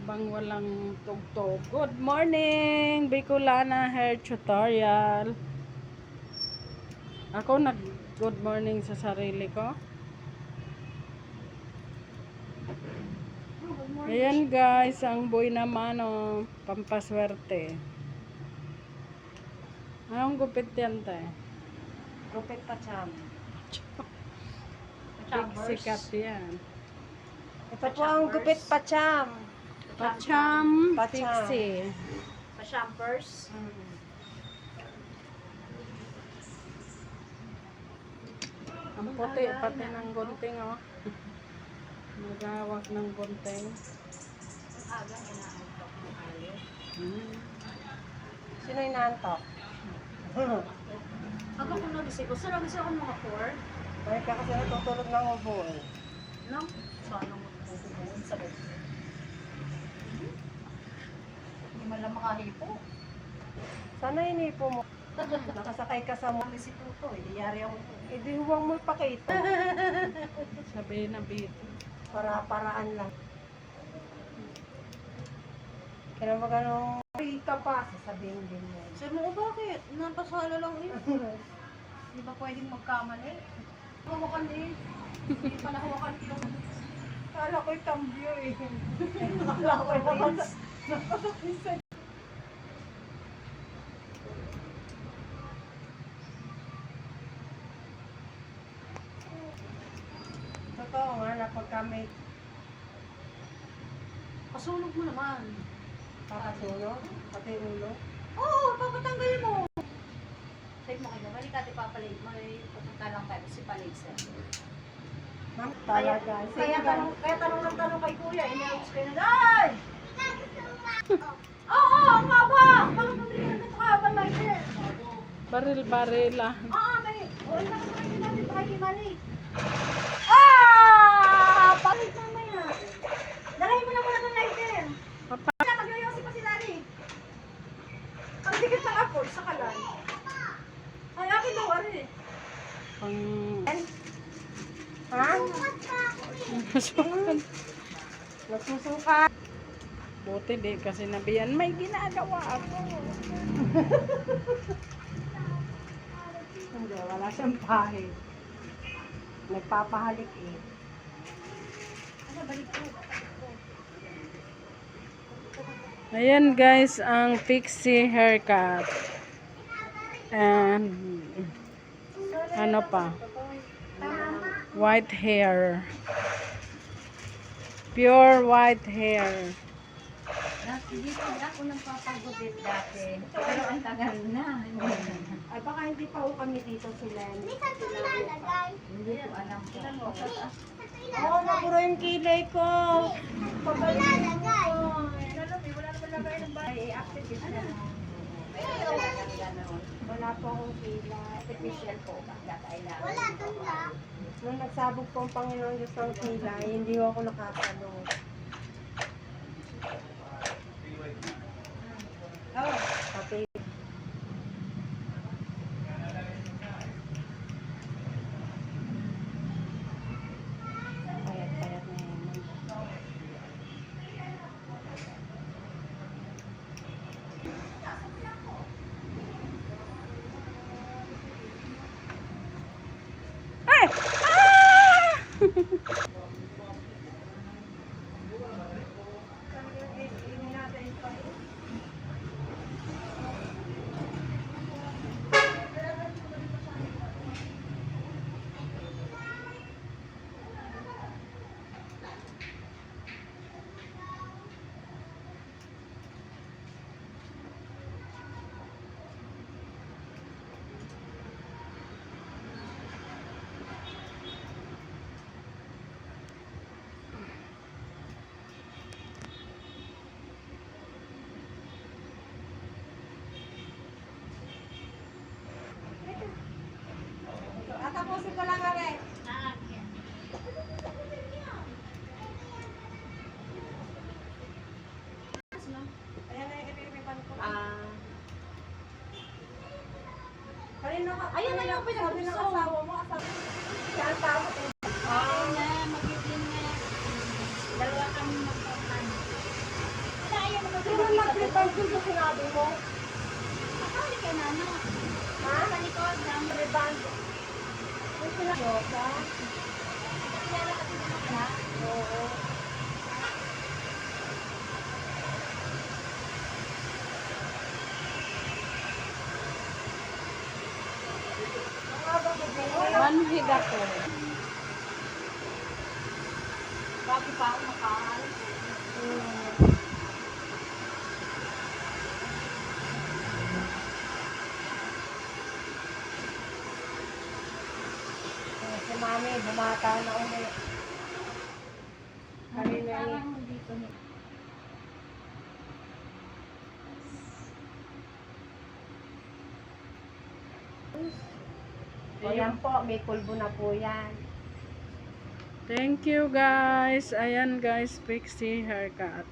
Habang walang tugtog. Good morning, Bicolana Hair Tutorial. Ako nag-good morning sa sarili ko. Ayan guys, ang boy naman oh, pampaswerte. Anong gupit yan tayo? Gupit Pacham. Sikat yan. Ito po ang gupit Pacham. Pacham, Pacham. pixie. Pachampers. Ang puti, pati ng gunting oh. Magawak ng gunting. Ang aga, inaantok ng alis. Sino inaantok? Aga ko nagising ko. Saan nagising ako mga 4? Dahil ka kasi natutulog ng ubo eh. No? Sana mo pupunuin sa bed. Hindi man lang makahipo. Sana inipo mo. Nakasakay ka sa mo. Kami si Tuto, yari ako. Hindi huwag mo ipakita. Sabihin na bit. Para-paraan lang. Kaya magano ka pa, sasabihin din mo. Sabi mo, bakit? Napasala lang eh. Hindi ba pwedeng magkamali? Hawakan eh. Hindi pala hawakan ko. Kala ko'y cambio eh. Kala ko'y wins. Totoo nga na pagka may Pasulog mo naman. pakasulo, pati ulo. Oo, papatanggalin mo. Check mo kayo. Balik natin papalit. May pupunta lang tayo si Palaser. Ma'am, talaga. Kaya tanong ng tanong kay Kuya. Inialos kayo na, Day! Oo, ang haba! Bakit pabili ka nito kahaba like this? Baril-baril ah. Oo, may... O, ina ka naman natin pa kay Mali. Ah! Palit mamaya. Dalahin mo na muna itong lighter. Kaya magyoyosi pa si Daddy. Ang dikit ng apple sa kalan. Ay, akin daw, ari. Pang... Ha? Nagsusuka. Buti di kasi nabiyan, may ginagawa ako. Hindi, wala siyang pahid. Nagpapahalik eh. Ano, balik ko. Ayan guys, ang pixie haircut. And ano pa? White hair. Pure white hair. Hindi pa ako nang papagupit dati. Pero ang tagal na. Ay, baka hindi pa ho kami dito sila. Hindi ko alam ko. Oo, naburo yung kilay ko. Wala naman lagay ng bahay. Activist na. Wala po akong kilay. Artificial po ba? Wala doon lang. Nung nagsabog po ang Panginoon Diyos ng kilay, hindi ho ako nakakalong. Oh. Pati payat-payat na yan. Ay! Ah! Tapusin ko lang rin. Ayan na yung ipipipan ko. Kanino ka? Ayan na yung sabi ng pinag-gusto. asawa mo. Saan tao? Okay na, magiging na. Dalawa kami magpapan. Reband yung sinabi mo. Kasali kay Nano. Ha? Sa likod ng Reband. Yung sinabi mo, ha? kilala kasi ng mga. Oo. Ang haba ko din. Manhid ako. Bago pa ako makahal. Si mami, bumata na ulit. Kanina yun. Parang dito niya. O yan po, may pulbo na po yan. Thank you guys. Ayan guys, Pixie haircut.